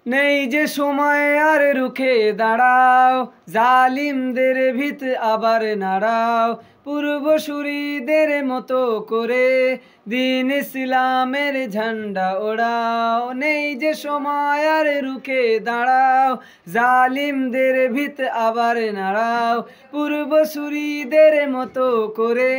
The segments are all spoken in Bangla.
নেই যে সময় আর রুখে দাঁড়াও, জালিমদের ভিত আবার নাড়াও, পূর্বসূরীদের মতো করে দিন ইসলামের ঝান্ডা ওড়াও। নেই যে সময় আর রুখে দাঁড়াও, জালিমদের ভিত আবার নাড়াও, পূর্বসূরীদের মতো করে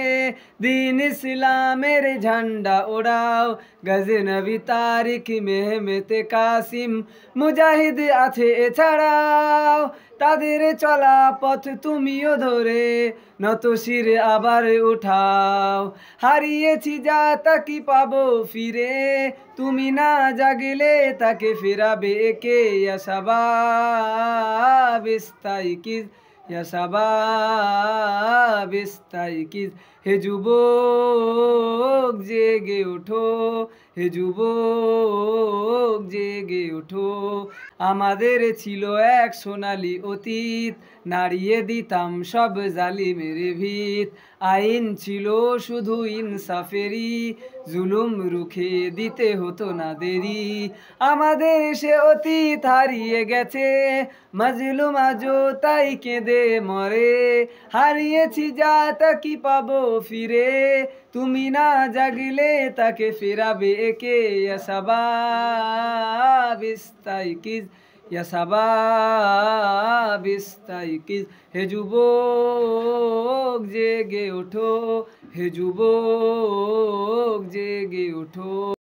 দিন ইসলামের ঝান্ডা ওড়াও। গজনবী তারিখ মেহমেতে কাসিম মুজাহিদ আছে এছাড়াও, তাদের চলা পথ তুমিও ধরে নত শির আবার উঠাও। হারিয়েছি যা তা কি পাবো ফিরে, তুমি না জাগলে তাকে ফেরাবে কে? ইয়া শাবাব ইস্তাইকিজ, ইয়া শাবাব ইস্তাইকিজ, হে যুবক জেগে ওঠো, হে যুবক জেগে ওঠো। আমাদের ছিল এক সোনালী অতীত, নাড়িয়ে দিতাম সব জালিমের ভিত। আইন ছিল শুধু ইনসাফেরই, জুলুম রুখে দিতে হতো না দেরি। আমাদের সে অতীত হারিয়ে গেছে, মাজলুম আজও তাই কেঁদে মরে। হারিয়েছি যা তা কি পাবো ফিরে, তুমি না জাগলে তাকে ফেরাবে কে? ইয়া শাবাব ইস্তাইকিজ, ইয়া শাবাব ইস্তাইকিজ, হে যুবক জেগে ওঠো, হে যুবক জেগে ওঠো।